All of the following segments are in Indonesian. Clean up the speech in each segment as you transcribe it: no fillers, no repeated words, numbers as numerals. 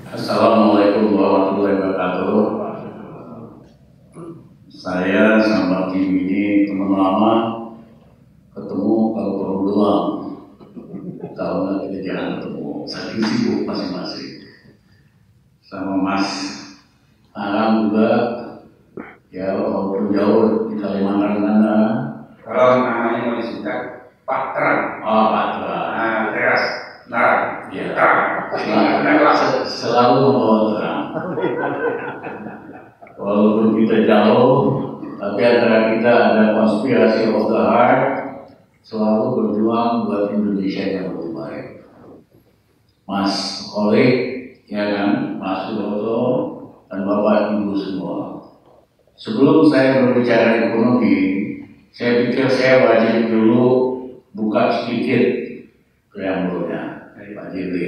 Assalamualaikum warahmatullahi wabarakatuh. Saya sama tim ini teman lama, ketemu kalau perlu doang. Tahun lagi kita jangan ketemu, saking sibuk masing-masing. Sama Mas Aram juga, ya walaupun jauh di Kalimantan mana. Kalau namanya mau disingkat Pak Terang. Oh, Pak Terang. Nah, teras. Nah, Ya. Terang. Selalu membawa terang. Walaupun kita jauh, tapi antara kita ada konspirasi of the heart, selalu berjuang buat Indonesia yang lebih baik. Mas Olik, ya kan, Mas Suroto, dan Bapak Ibu semua. Sebelum saya berbicara ekonomi, saya pikir saya wajib dulu buka sedikit preambulnya dari Pak Jili.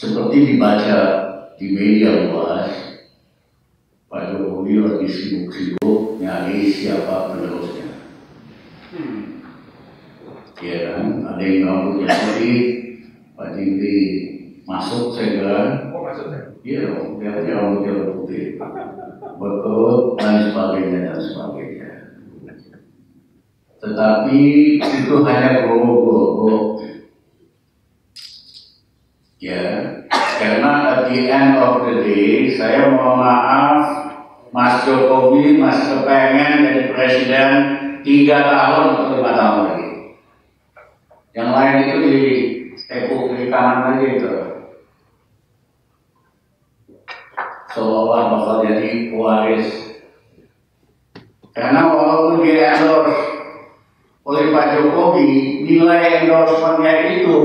Seperti dibaca di media luas, Pak Jokowi lagi sibuk-sibuk nyari siapa penerusnya. Ya kan, ada yang rambutnya putih, Pak Jili masuk saya kira. Oh, maksudnya? Iya dong, dia rambutnya putih, berkerut dan sebagainya. Tetapi itu hanya gogo-gogo. Ya, karena at the end of the day, saya mohon maaf, Mas Jokowi masih kepengen jadi presiden 3 tahun atau 5 tahun lagi. Yang lain itu di tepuk kiri kanan aja itu. Seolah bakal jadi pewaris. Karena walaupun dia endorse oleh Pak Jokowi, nilai endorsement-nya itu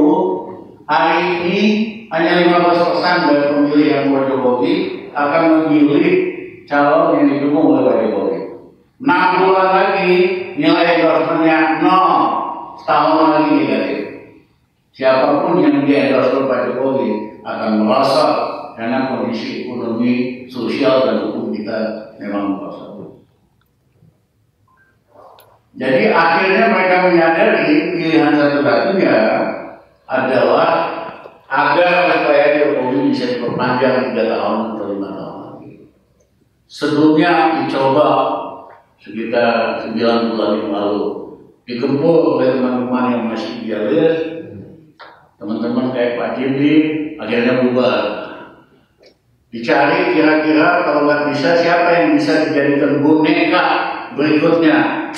hari ini hanya 15% dari pemilih yang Pak Jokowi akan memilih calon yang didukung oleh Pak Jokowi. 6 bulan lagi nilai endorsement-nya 0, setahun lagi negatif. Siapapun yang di-endorse oleh Pak Jokowi akan merosot karena kondisi ekonomi, sosial, dan hukum kita memang merosot. Jadi akhirnya mereka menyadari pilihan satu-satunya adalah agar supaya Jokowi bisa diperpanjang 3 tahun atau 5 tahun lagi. Sebelumnya dicoba sekitar 9 bulan yang lalu, dikempur oleh teman-teman yang masih idealis, teman-teman kayak Pak Jimli, akhirnya bubar. Dicari kira-kira kalau nggak bisa siapa yang bisa dijadikan boneka berikutnya,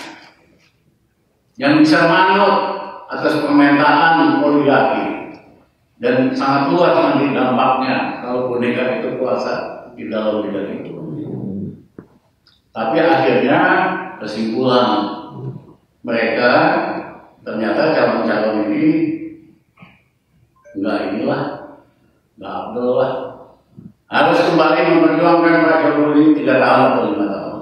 yang bisa manut atas permintaan oligarki, dan sangat luas nanti dampaknya kalau boneka itu kuasa di dalam bidang itu. Tapi akhirnya kesimpulan mereka ternyata calon-calon ini nggak abdul lah, harus kembali memperjuangkan Pak Jokowi 3 tahun atau 5 tahun.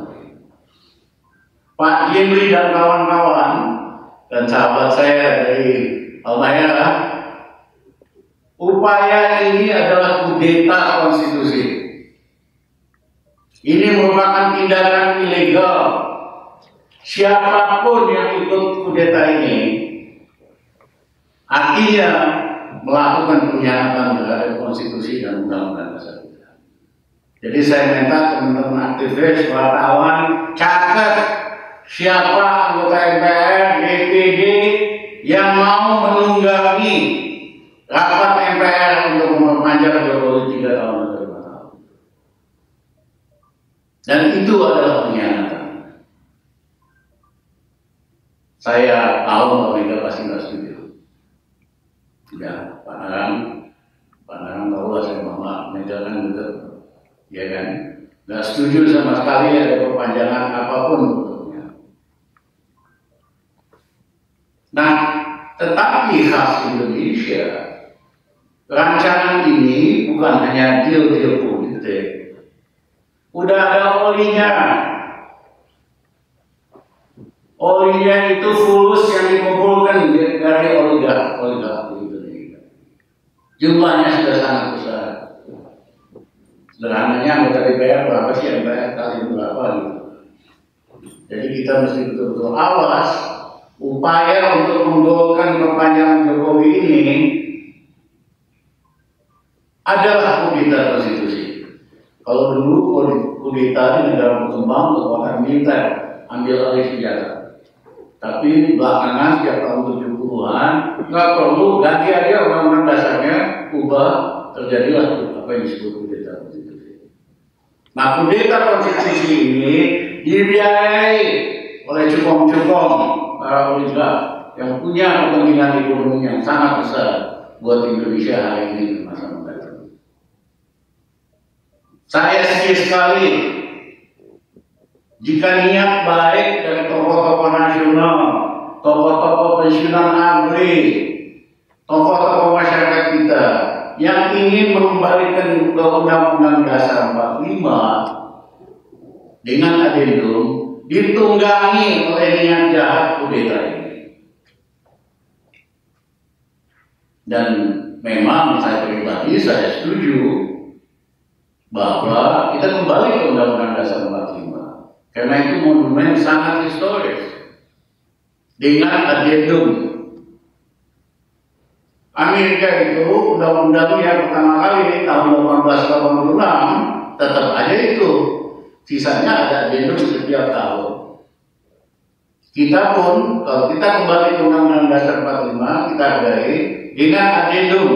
Pak Jimli dan kawan-kawan dan sahabat saya dari Halmahera, upaya ini adalah kudeta konstitusi. Ini merupakan tindakan ilegal. Siapapun yang ikut kudeta ini artinya melakukan pengkhianatan terhadap konstitusi dan undang-undang dasar kita. Jadi saya minta teman-teman aktivis, wartawan, catat siapa anggota MPR, DPD yang mau menunggangi rapat MPR untuk memperpanjang Jokowi 3 tahun atau 5 tahun. Dan itu adalah pengkhianatan. Saya tahu mereka pasti nggak setuju. Ya, Pak Narang tahu lah saya mama mereka kan betul, ya kan? Nggak setuju sama sekali ada perpanjangan apapun bentuknya. Nah, tetapi khas Indonesia, rancangan ini bukan hanya deal-deal politik, udah ada olinya. Olinya itu fulus yang dikumpulkan dari oligarki Indonesia. Jumlahnya sudah sangat besar. Sederhananya anggota DPR berapa sih, MPR kali berapa gitu. Jadi kita mesti betul-betul awas upaya untuk menggolkan perpanjangan Jokowi ini adalah kudeta konstitusi. Kalau dulu kudeta di negara berkembang kekuatan militer ambil alih senjata. Tapi belakangan sejak tahun 70-an nggak perlu ganti aja undang-undang dasarnya, ubah, terjadilah apa yang disebut kudeta konstitusi. Nah, kudeta konstitusi ini dibiayai oleh cukong-cukong para oligark yang punya kepentingan ekonomi yang sangat besar buat Indonesia hari ini di masa mendatang. Saya sedih sekali jika niat baik dari tokoh-tokoh nasional, tokoh-tokoh pensiunan ABRI, tokoh-tokoh masyarakat kita yang ingin mengembalikan ke Undang-Undang Dasar 45 dengan adendum ditunggangi oleh niat jahat kudeta ini. Dan memang saya pribadi saya setuju bahwa kita kembali ke Undang-Undang Dasar 45 karena itu monumen sangat historis dengan adendum. Amerika itu undang-undang yang pertama kali tahun 1886 tetap aja itu, sisanya ada adendum setiap tahun. Kita pun kalau kita kembali ke Undang-Undang Dasar 45 kita hargai dengan adendum.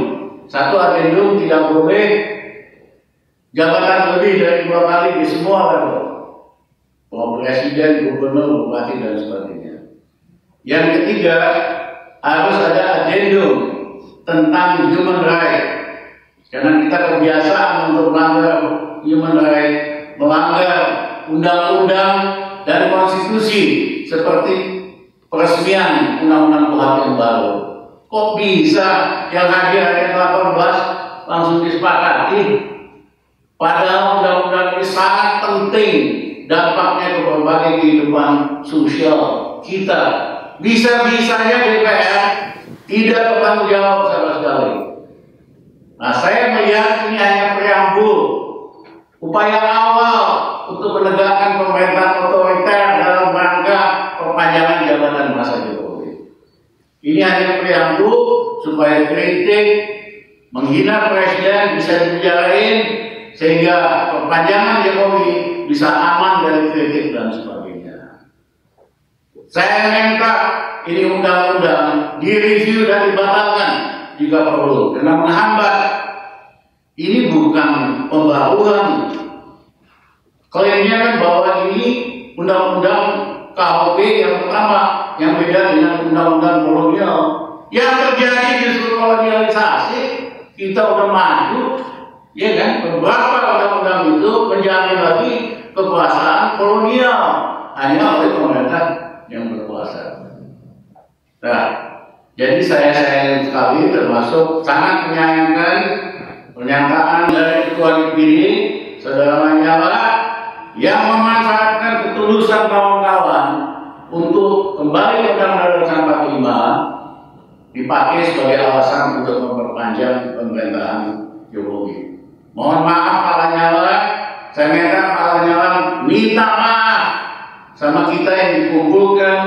Satu adendum tidak boleh jabatan lebih dari 2 kali di semua level, presiden, gubernur, bupati dan sebagainya. Yang ketiga harus ada adendum tentang human right, karena kita kebiasaan untuk melanggar human right, melanggar undang-undang dan konstitusi seperti peresmian undang-undang KUHP yang baru. Kok bisa yang hadir hanya 18 langsung disepakati? Padahal undang-undang ini sangat penting dampaknya ke berbagai kehidupan sosial kita. Bisa-bisanya DPR tidak bertanggung jawab sama sekali. Nah, saya melihat ini hanya preambul, upaya awal untuk menegakkan pemerintahan otoriter dalam rangka perpanjangan jabatan masa Jokowi. Ini hanya preambul supaya kritik menghina presiden bisa dibicarain, sehingga perpanjangan Jokowi bisa aman dari kritik dan sebagainya. Saya minta ini undang-undang direview dan dibatalkan jika perlu, karena menghambat. Ini bukan pembaruan. Klaimnya kan bahwa ini undang-undang KUHP yang pertama, yang beda dengan undang-undang kolonial. Yang terjadi justru kolonialisasi. Kita udah maju, ya kan? Beberapa undang-undang itu menjamin lagi kekuasaan kolonial hanya oleh pemerintah yang berkuasa. Nah, jadi saya sayang sekali, termasuk sangat menyayangkan pernyataan dari Ketua DPD, Saudara Lanyala, yang memanfaatkan ketulusan kawan-kawan untuk kembali ke Undang-Undang Dasar 45 dipakai sebagai alasan untuk memperpanjang pemerintahan Jokowi. Mohon maaf Pak Lanyala, saya minta Pak Lanyala minta maaf sama kita yang dikumpulkan,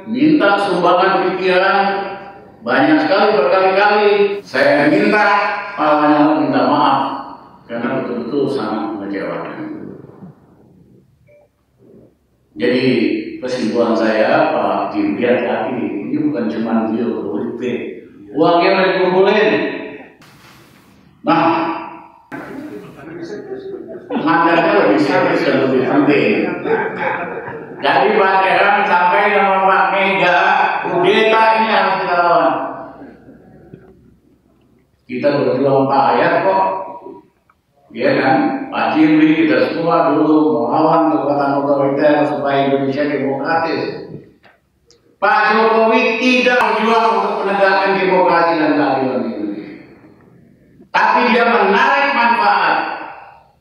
minta sumbangan pikiran banyak sekali berkali-kali. Saya minta Pak Lanyala minta maaf karena betul-betul sangat mengecewakan. Jadi kesimpulan saya, Pak Jimmy, hati-hati, ini bukan cuma deal politik, uangnya udah dikumpulin. Nah, mandatnya lebih serius dan lebih penting. Jadi Pak Heran sampai sama Pak Mega, kudeta ini harus kita lawan. Kita berjuang payah kok, ya kan? Pak Jimmy, kita semua dulu melawan kekuatan otoriter supaya Indonesia demokratis. Pak Jokowi tidak berjuang untuk menegakkan demokrasi dan keadilan di Indonesia, tapi dia menarik manfaat.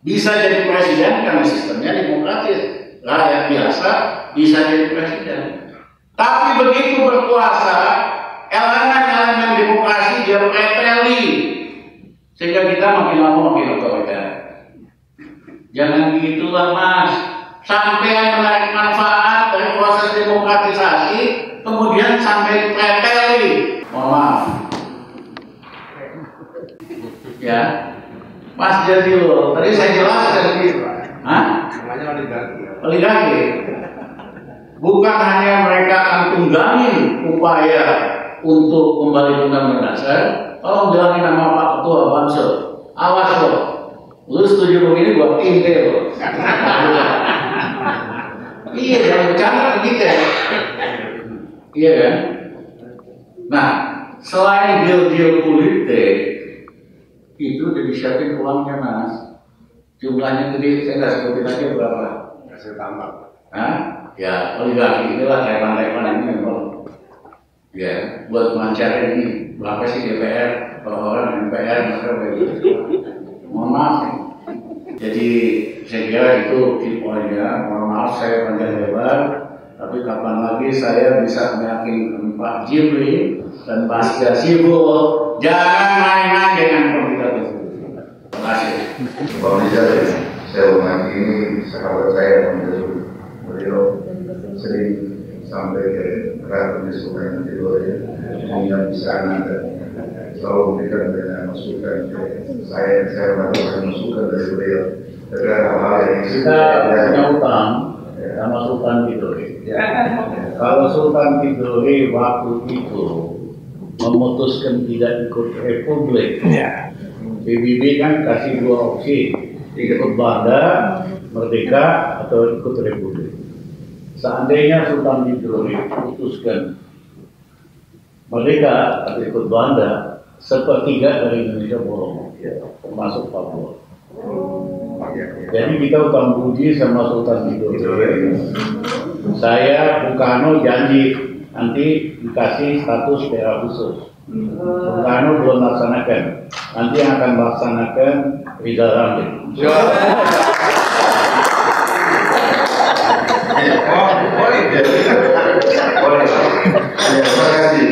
Bisa jadi presiden karena sistemnya demokratis, rakyat biasa bisa jadi presiden. Tapi begitu berkuasa, elemen-elemen demokrasi dia preteli, sehingga kita makin lama makin otoriter. Jangan gitulah Mas, sampai menarik manfaat dari proses demokratisasi, kemudian sampai preteli, mohon maaf, ya, Mas Jazilul, tadi saya jelaskan, Namanya oligarki. Oligarki, bukan hanya mereka akan tunggangin upaya untuk kembali Undang-Undang Dasar, tolong bilangin nama Pak Ketua Bansur, awas loh, lu setuju begini gua tinte loh. Iya, yang bercanda begitu ya. Iya kan? Nah, selain deal-deal politik, itu udah disiapin uangnya Mas. Jumlahnya gede, saya nggak sebutin aja berapa. Hasil tambah. Hah? Ya, oligarki inilah taipan-taipan ini memang. Ya, buat melancarin ini. Berapa sih DPR? Kalau orang MPR, maka begitu. Mohon maaf nih. Jadi saya kira itu key poinnya. Mohon maaf saya panjang lebar, tapi kapan lagi saya bisa meyakinkan Pak Jimli dan Pak Jazilul jangan main-main dengan pemerintah itu. Terima kasih. Pak Rizal, saya hormati ini sahabat saya beliau sering sampai ke rakyat diskusi di luar yang di sana dan selalu memberikan banyak masukan ke saya melakukan masukan dari beliau terhadap hal yang Kita punya utang sama Sultan Tidore. Kalau Sultan Tidore waktu itu memutuskan tidak ikut Republik, PBB kan kasih dua opsi, ikut Belanda, merdeka atau ikut Republik. Seandainya Sultan Tidore putuskan merdeka atau ikut Belanda, sepertiga dari Indonesia bolong, termasuk Papua. Jadi kita utang budi sama Sultan Tidore. Saya Bung Karno janji nanti dikasih status daerah khusus. Bung Karno belum laksanakan. Nanti yang akan melaksanakan Rizal Ramli. Terima kasih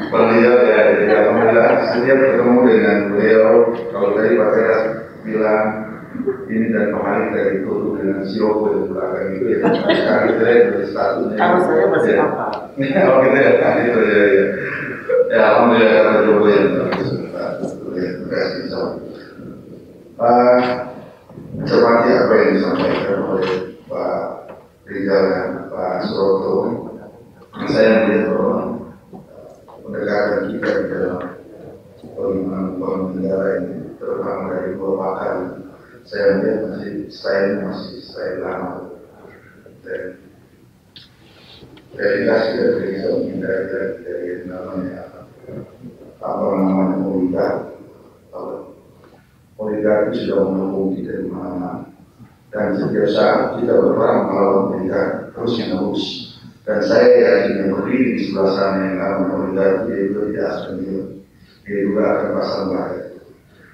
Pak Rizal ya. Jadi alhamdulillah setiap ketemu dengan beliau, kalau tadi Pak Teras bilang ini dan Pak Halim dari tutup dengan Sioko di belakang itu ya. Sekarang kita lihat dari statusnya. Kalau saya masih ya. apa? Kalau kita lihat tadi itu ya. Ya alhamdulillah karena jodoh yang terima kasih. Seperti apa yang disampaikan oleh Pak Rizal dan Pak Suroto, saya melihat bahwa pendekatan kita di dalam pembangunan negara ini, terutama dari dua pakar, saya melihat masih style lama. Dan verifikasi dari bisa menghindari dari namanya oligarki sudah mendukung kita di mana-mana. Dan setiap saat kita berperang melawan oligarki terus menerus. Dan saya yakin yang berdiri di sebelah sana yang namanya oligarki dia juga tidak akan dia juga akan pasang bahaya.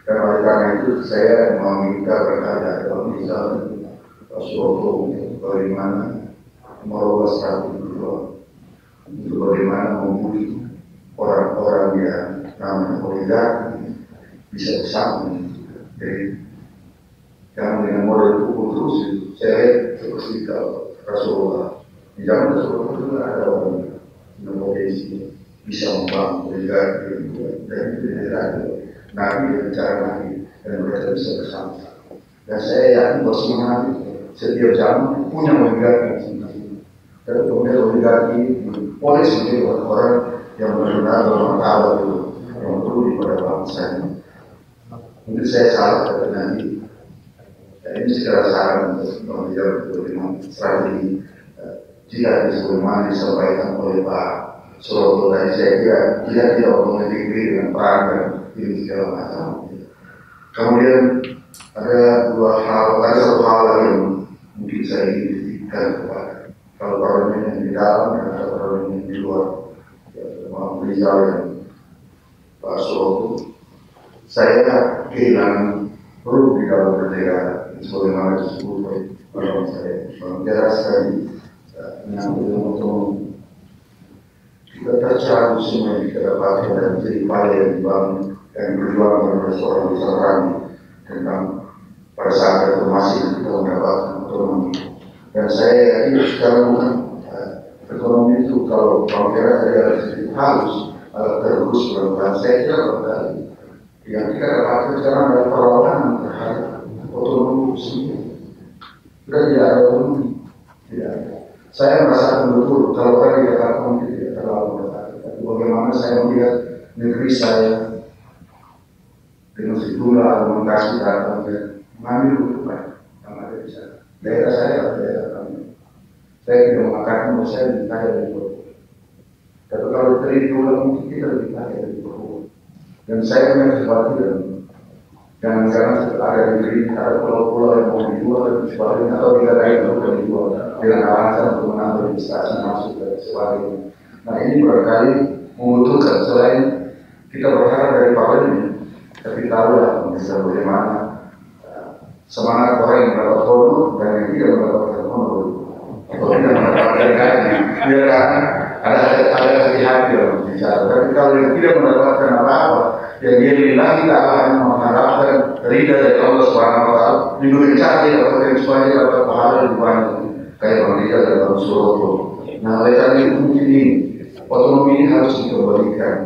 Dan oleh karena itu saya meminta berkata kalau misalnya Pak Suroto bagaimana merubah strategi untuk bagaimana membuli orang-orang yang namanya oligarki bisa bersama. Jadi jangan dengan model pukul terus itu. Saya lihat seperti kalau Rasulullah di zaman Rasulullah itu ada orang yang potensi bisa membangun oligarki dan itu tidak ada Nabi dengan cara Nabi dan mereka bisa bersama. Dan saya yakin bahwa semua Nabi setiap zaman punya oligarki. Dan kemudian oligarki polis menjadi orang yang benar-benar bermartabat itu yang peduli pada bangsa ini. Mungkin saya salah kata nanti. Ini secara saran untuk menjawab bagaimana strategi jika sebagaimana disampaikan oleh Pak Suroto tadi, saya kira kita tidak otomatis dengan perang dan ini segala macam. Kemudian ada satu hal lagi yang mungkin saya ingin diberikan kepada kalau parlemen yang di dalam dan ada parlemen yang di luar, Pak Rizal dan Pak Suroto. Saya kehilangan perlu di dalam bernegara sebagaimana disebut oleh orang saya. Bang Teras tadi mengambil untuk kita tercerah semua yang kita dapatkan dan menjadi upaya yang dibangun dan berjuang oleh seorang besar kami tentang pada saat reformasi kita mendapatkan otonomi. Dan saya yakin sekarang bukan ekonomi itu kalau Bang Kera tadi ada sedikit halus, terus pelan-pelan saya kira barangkali yang kita dapatkan sekarang adalah perlawanan terhadap otonomi sendiri. Sudah tidak ada otonomi, tidak ada. Saya merasakan betul kalau tadi dikatakan mungkin tidak terlalu berarti. Bagaimana saya melihat negeri saya dengan sejumlah argumentasi datang dan mengambil keuntungan yang ada di sana. Daerah saya adalah daerah kami. Saya tidak mengatakan bahwa saya lebih kaya dari Papua. Tapi kalau dari ulang mungkin kita lebih kaya dari Papua. Dan saya punya kekhawatiran jangan-jangan ada negeri ada pulau-pulau yang mau dijual dan sebagainya atau tidak lain untuk dijual dengan alasan untuk menambah investasi masuk dan sebagainya. Nah ini barangkali membutuhkan selain kita berharap dari parlemen, tapi tahulah bisa bagaimana semangat orang yang mendapat honor dan yang tidak mendapatkan honor atau tidak mendapatkan gaji, biar ada hati-hati dalam bicara. Tapi kalau yang tidak mendapatkan apa-apa, yang dia bilang kita akan mengharapkan ridha dari Allah Subhanahu Wa Taala, minggu mencari dapat semuanya dapat pahala lebih banyak kayak Bang Rizal dan Bang Suroto. Nah oleh karena itu mungkin ini otonomi ini harus dikembalikan.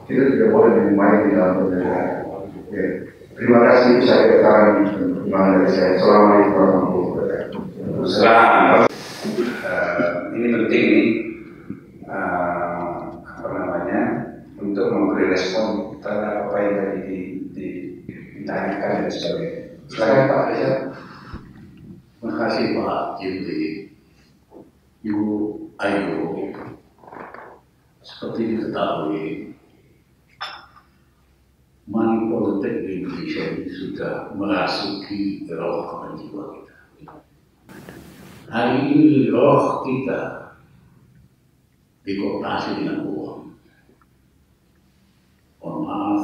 Kita tidak boleh main di dalam negara. Ya. Terima kasih saya katakan perkembangan dari saya. Assalamualaikum warahmatullahi wabarakatuh. Selamat. Ini penting nih, apa namanya, untuk memberi respon terhadap apa yang tadi ditanyakan dan sebagainya. Silakan Pak Rizal. Terima kasih Pak Jimli. Ibu Ayu, seperti diketahui, money politik di Indonesia ini sudah merasuki roh dan jiwa kita. Hari ini roh kita dikooptasi dengan uang. Mohon maaf,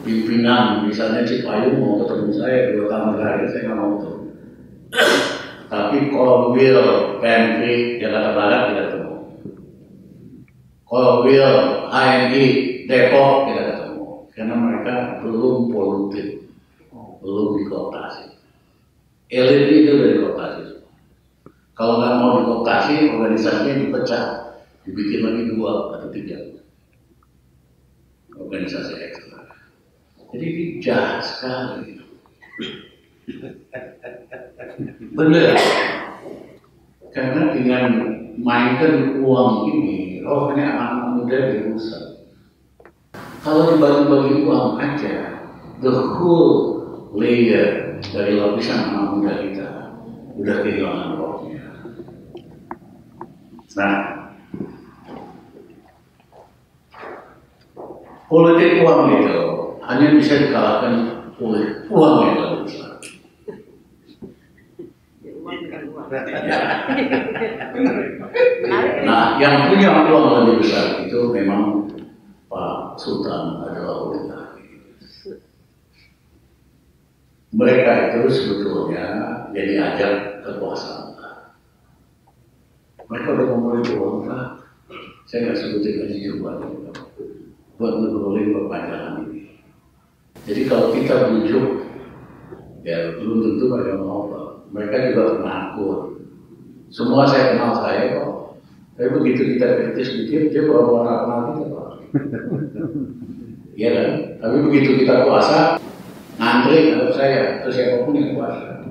pimpinan misalnya Cipayung mau ketemu saya 2 tahun terakhir saya nggak mau ketemu. Tapi Korwil Pemprov Jakarta Barat tidak ketemu. Korwil HMI Depok tidak ketemu. Karena mereka belum politik, belum dikooptasi. Elit itu sudah dikooptasi. Kalau nggak mau dikooptasi, organisasinya dipecah, dibikin lagi 2 atau 3 organisasi ekstra. Jadi ini jahat sekali. Benar. Karena dengan mainkan uang ini, rohnya anak muda dirusak. Kalau dibagi-bagi uang aja, the whole layer dari lapisan anak muda kita udah kehilangan rohnya. Nah, politik uang itu hanya bisa dikalahkan oleh uang yang lebih besar. Nah, yang punya uang lebih besar itu memang Pak Sultan adalah oligarki. Mereka itu sebetulnya jadi ajak kekuasaan. Mereka udah ngomongin uang lah. Saya nggak sebutin aja juga buat ngobrolin perpanjangan ini. Jadi kalau kita bujuk, ya belum tentu mereka mau. Mereka juga penakut. Semua saya kenal saya kok. Tapi begitu kita kritis dikit, dia bawa kenal kita Pak. Iya kan? Tapi begitu kita puasa, ngantri anggap saya atau siapapun yang puasa.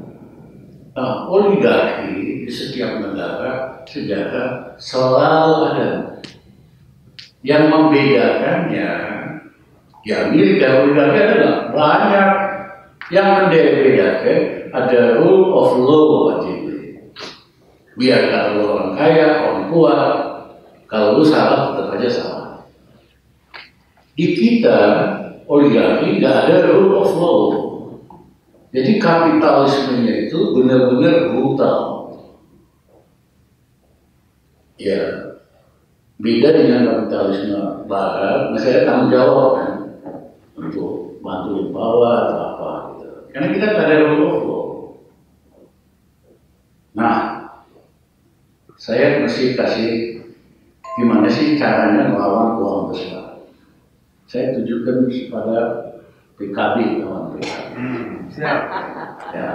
Nah, oligarki di setiap negara sejarah selalu ada. Yang membedakannya, ya milik dan oligarki adalah banyak. Yang membedakan ada rule of law wajib. Biar kalau orang kaya, orang kuat, kalau lu salah tetap aja salah. Di kita oligarki nggak ada rule of law. Jadi kapitalismenya itu benar-benar brutal. Ya, beda dengan kapitalisme barat, masih ada tanggung jawab kan untuk bantu bawah atau apa gitu. Karena kita nggak ada rule of law. Nah, saya mesti kasih gimana sih caranya melawan uang besar. Saya tunjukkan pada PKB kawan PKB. Siap. Ya,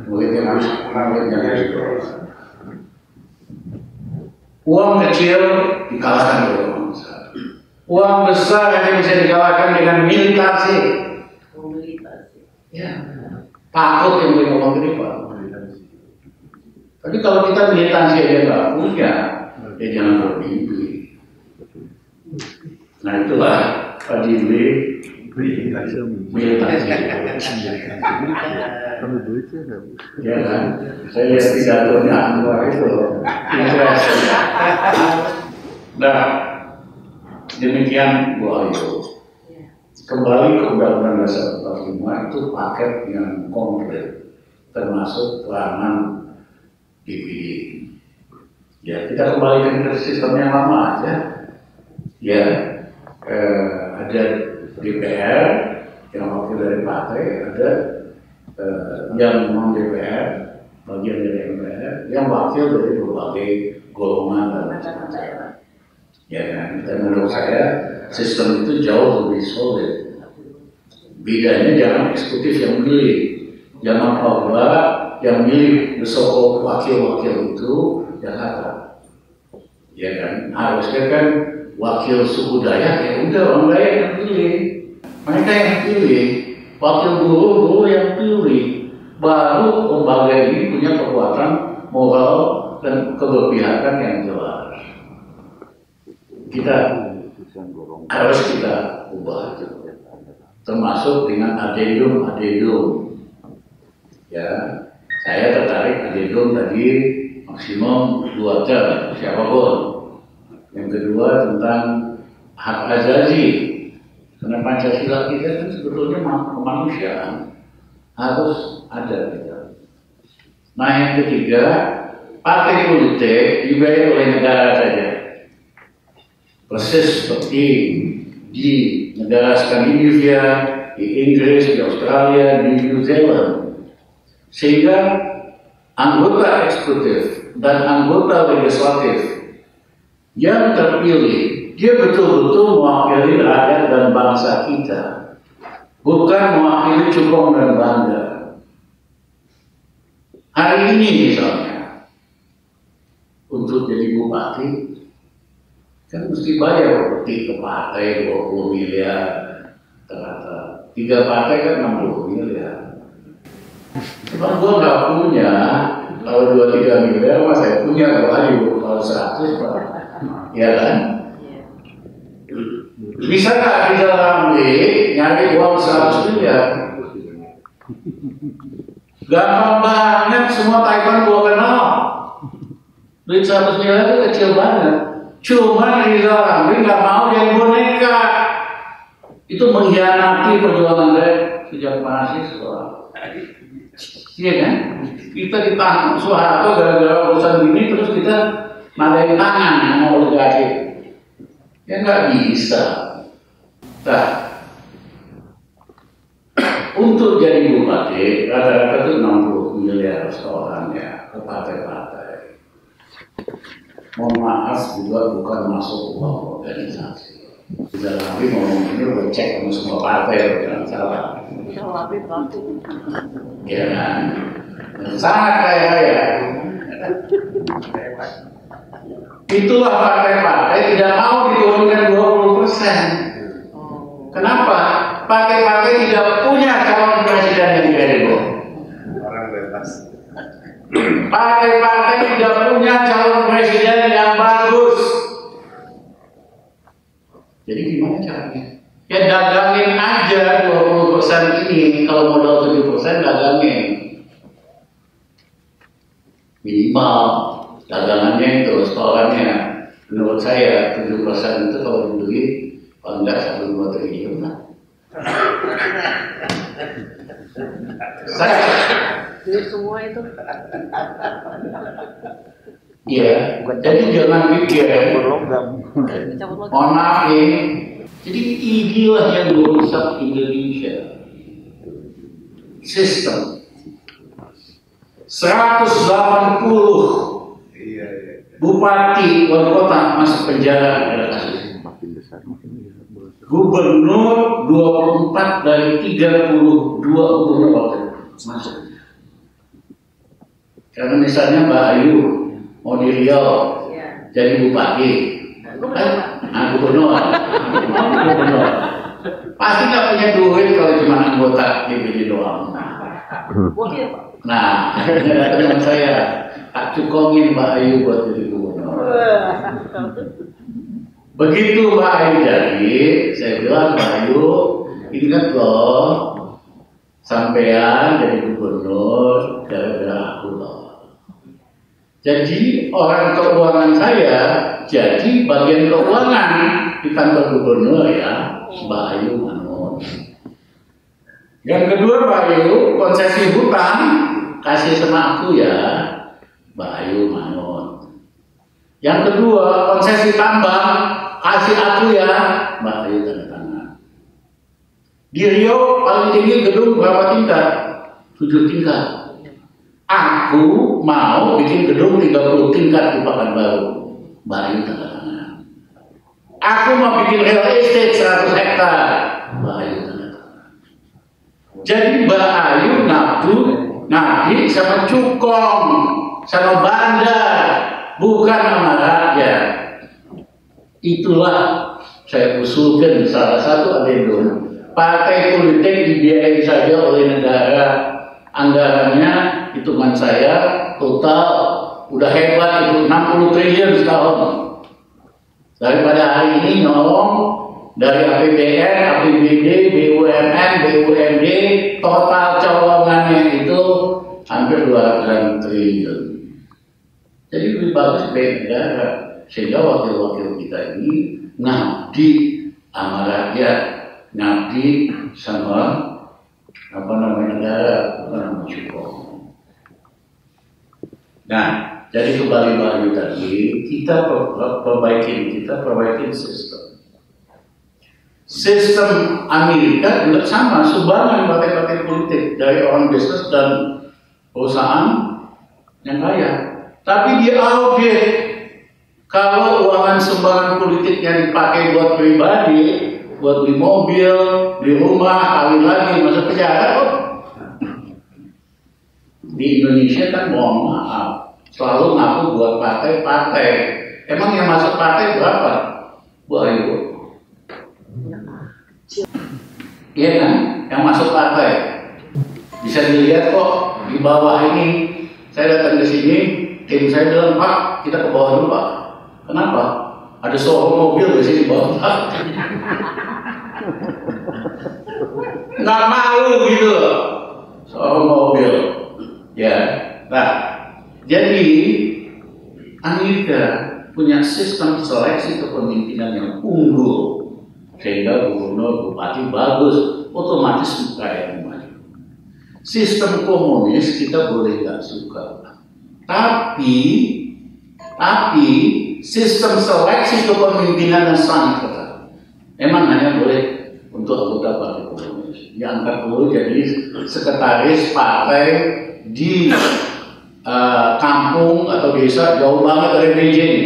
mungkin yang harus Uang kecil dikalahkan oleh uang besar. Uang besar hanya bisa dikalahkan dengan militansi. Ya, takut yang punya uang gede Pak. Tapi kalau kita militansi aja nggak punya, ya jangan bermimpi. Nah itulah Pak Jimli militansi. Ya kan? Saya lihat pidatonya Anwar itu. Nah, demikian Bu Ayu. Kembali ke Undang-Undang Dasar 45 itu paket yang komplit, termasuk peranan DPD. Ya, kita kembalikan ke sistem yang lama aja. Ya, ada DPR yang wakil dari partai, ada yang non DPR, bagian dari MPR, yang wakil dari berbagai golongan dan macam-macam. Ya kan, dan menurut saya sistem itu jauh lebih solid. Bedanya jangan eksekutif yang milih, jangan Allah yang milih besok wakil-wakil itu Jakarta. Ya kan, harusnya kan wakil suku Dayak ya udah orang Dayak yang pilih, mereka yang pilih. Wakil guru yang pilih, baru lembaga ini punya kekuatan moral dan keberpihakan yang jelas. Kita harus kita ubah, termasuk dengan adendum. Ya, saya tertarik adendum tadi maksimum 2 term siapapun. Yang kedua tentang hak azazi. Karena Pancasila kita kan sebetulnya kemanusiaan harus ada gitu. Nah yang ketiga, partai politik dibayar oleh negara saja. Persis seperti di negara Skandinavia, di Inggris, di Australia, di New Zealand. Sehingga anggota eksekutif dan anggota legislatif yang terpilih, dia betul-betul mewakili rakyat dan bangsa kita, bukan mewakili cukong dan bangga. Hari ini misalnya, untuk jadi bupati, kan mesti bayar peti ke partai 20 miliar, ternyata 3 partai kan 60 miliar. Cuma gua nggak punya, kalau 2-3 miliar, mas saya punya kalau 100 Pak. Ya kan? Bisa nggak Rizal Ramli nyari uang 100 miliar? Gampang banget, semua Taiwan gua kenal. Duit 100 miliar itu kecil banget. Cuma Rizal Ramli nggak mau jadi boneka. Itu mengkhianati perjuangan saya sejak mahasiswa. Iya kan? Kita ditangkap Soeharto gara-gara urusan gini, terus kita nadain tangan mau oligarki. Ya nggak bisa. Nah, untuk jadi bupati rata-rata itu 60 miliar setorannya ke partai-partai. Mohon maaf juga bukan masuk uang organisasi. Sudah Habib ngomong ini udah cek sama semua partai, jangan salah. Ya kan? Sangat kaya. Itulah partai-partai tidak mau diturunkan 20%. Kenapa? Partai-partai tidak punya calon presiden yang kredibel. Orang bebas. Partai-partai tidak punya calon presiden yang bagus. Jadi gimana caranya? Ya dagangin aja 20% ini. Kalau modal 7% dagangin. Minimal dagangannya itu setorannya. Menurut saya 7% itu kalau dibeli paling nggak 1-2 triliun lah. Saya semua itu. Iya, jadi jangan pikir. Mohon maaf ya. Jadi inilah yang merusak Indonesia. Sistem 180 bupati wali kota masuk penjara ada kasus. Gubernur 24 dari 32 gubernur waktu masuk. Karena misalnya Mbak Ayu mau di Riau jadi bupati, gubernur. Pasti nggak punya duit kalau cuma anggota DPD doang. Nah, ini ada teman saya, tak cukongin Mbak Ayu buat jadi gubernur. Begitu Mbak Ayu jadi, saya bilang Mbak Ayu, ingat loh, sampean jadi gubernur gara-gara aku loh. Jadi orang keuangan saya jadi bagian keuangan di kantor gubernur ya, Mbak Ayu manut. Yang kedua Mbak Ayu, konsesi hutan kasih sama aku ya, Mbak Ayu manut. Yang kedua, konsesi tambang kasih aku ya, Mbak Ayu tanda tangan. Di Riau paling tinggi gedung berapa tingkat? 7 tingkat. Aku mau bikin gedung 30 tingkat di Pekanbaru, Mbak Ayu tanda tangan. Aku mau bikin real estate 100 hektar, Mbak Ayu tanda tangan. Jadi Mbak Ayu ngabdi sama cukong, sama bandar, bukan sama rakyat. Itulah saya usulkan salah satu adendum. Partai politik dibiayai saja oleh negara, anggarannya hitungan saya total udah hebat itu 60 triliun setahun. Daripada hari ini nyolong dari APBN, APBD, BUMN, BUMD, total colongannya itu hampir 200 triliun. Jadi lebih bagus bagi negara sehingga wakil-wakil kita ini ngabdi sama rakyat, ngabdi sama negara, bukan sama syukur. Nah, jadi kembali lagi tadi, kita perbaikin sistem. Sistem Amerika juga sama, sumbangan partai-partai politik dari orang bisnis dan perusahaan yang kaya. Tapi dia audit kalau uangan sumbangan politik yang dipakai buat pribadi, buat beli mobil, beli rumah, kawin lagi, masuk penjara. Di Indonesia kan mohon maaf, selalu ngaku buat partai-partai. Emang yang masuk partai berapa? Bu Ayu? Iya kan? Yang masuk partai. Bisa dilihat kok di bawah ini. Saya datang ke sini, tim saya bilang, Pak, kita ke bawah dulu Pak. Kenapa? Ada showroom mobil di sini bawah Pak. Nggak malu gitu, showroom mobil. Ya, nah, jadi Amerika punya sistem seleksi kepemimpinan yang unggul sehingga gubernur, bupati bagus, otomatis kaya maju. Sistem komunis kita boleh nggak suka, tapi sistem seleksi kepemimpinan yang sangat ketat. Emang hanya boleh untuk anggota partai komunis. Diangkat dulu jadi sekretaris partai di kampung atau desa jauh banget dari Beijing.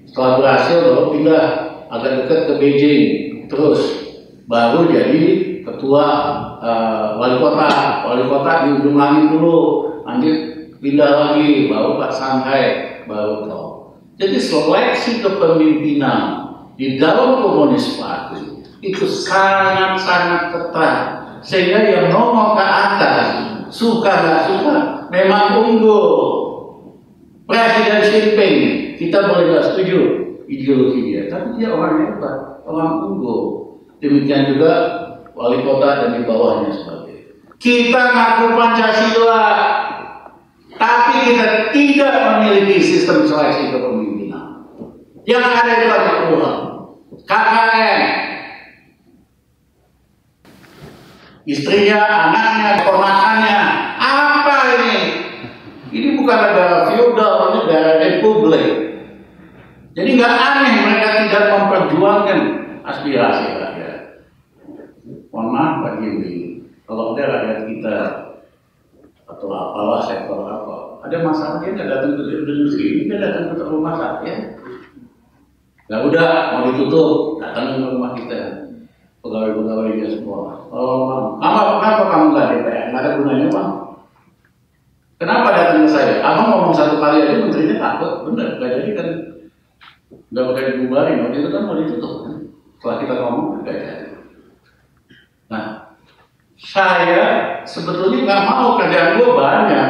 Setelah berhasil baru pindah agak dekat ke Beijing, terus baru jadi ketua wali kota di ujung langit dulu, lanjut pindah lagi, baru Pak Shanghai, baru tahu. Jadi seleksi kepemimpinan di dalam komunis partai itu sangat-sangat ketat, sehingga yang nongol ke atas suka nggak suka memang unggul. Presiden Xi Jinping kita boleh nggak setuju ideologi dia, tapi dia orang hebat, orang unggul. Demikian juga wali kota dan di bawahnya sebagainya. Kita ngaku Pancasila, tapi kita tidak memiliki sistem seleksi kepemimpinan. Yang ada itu hanya uang, KKN, istrinya, anaknya, keponakannya. Apa ini? Ini bukan negara feudal, ini negara republik. Jadi nggak aneh mereka tidak memperjuangkan aspirasi rakyat. Mohon maaf Pak Jimmy, kalau ada rakyat kita atau apalah sektor apa, ada masalah dia nggak datang ke industri, dia datang ke rumah saya. Nggak udah mau ditutup, datang ke rumah kita. Pegawai-pegawainya semua. Oh, kenapa kamu nggak DPR? Nggak ada gunanya Bang. Kenapa datang ke saya? Abang ngomong satu kali aja menterinya takut, bener, nggak jadi kan? Udah udah dibubarin, waktu itu kan mau ditutup kan? Setelah kita ngomong tidak jadi. Nah, saya sebetulnya nggak mau kerjaan gue banyak,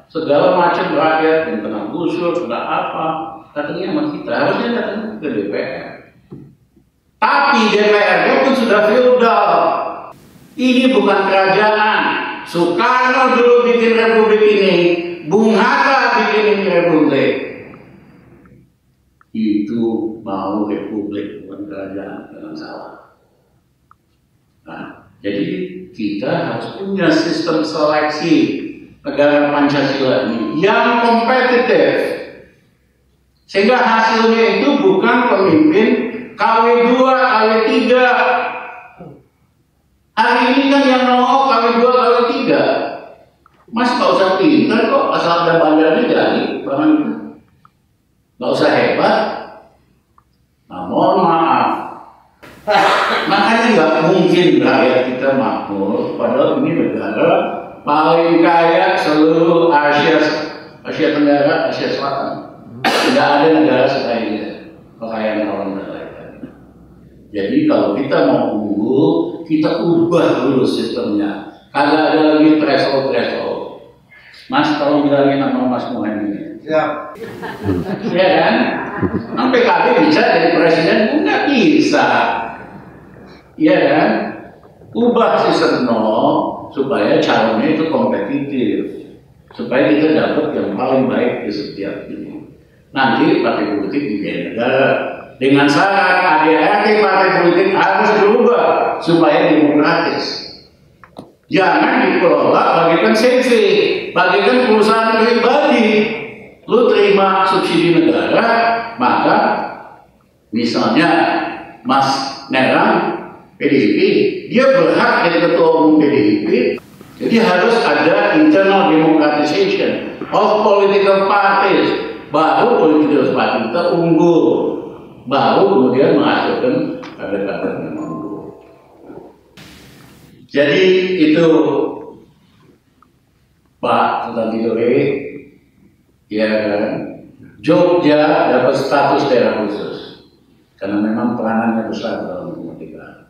segala macam rakyat yang kena gusur, kena apa, datangnya sama kita, harusnya datang ke DPR. Tapi DPR-nya pun sudah feudal. Ini bukan kerajaan. Soekarno dulu bikin republik ini, Bung Hatta bikin ini republik. Itu mau republik bukan kerajaan, jangan salah. Nah, jadi kita harus punya sistem seleksi negara Pancasila ini yang kompetitif, sehingga hasilnya itu bukan pemimpin KW2, KW3. Hari ini kan yang nongol KW2, KW3. Mas gak usah pintar kok, asal ada bandarnya jadi barang itu. Gak usah hebat. Nah, mohon maaf. Makanya nggak mungkin rakyat kita makmur, padahal ini negara paling kaya seluruh Asia Tenggara, Asia Selatan. Tidak ada negara sekaya ini, kekayaan orang lain. Jadi kalau kita mau unggul, kita ubah dulu sistemnya. Kagak ada lagi threshold. Mas, tolong bilangin nama Mas Muhaimin. Siap. Ya kan? Sampai PKB bisa jadi presiden, nggak bisa. Iya kan? Ubah sistem supaya calonnya itu kompetitif, supaya kita dapat yang paling baik di setiap ini. Nanti partai politik di negara dengan syarat ADRT partai politik harus berubah supaya demokratis. Jangan dikelola bagikan CV, bagikan perusahaan pribadi. Lu terima subsidi negara, maka misalnya Mas Nerang PDIP, dia berhak jadi ketua umum PDIP. Jadi harus ada internal democratization of political parties. Baru political party kita unggul, baru kemudian menghasilkan kader-kader yang unggul. Jadi itu Pak Sultan Tidore, ya kan? Jogja dapat status daerah khusus karena memang peranannya besar dalam kemerdekaan.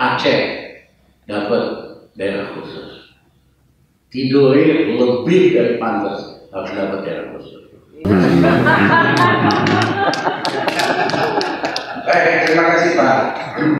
Aceh dapat daerah khusus. Tidore lebih dari pantas harus dapat daerah khusus. Baik, terima kasih Pak.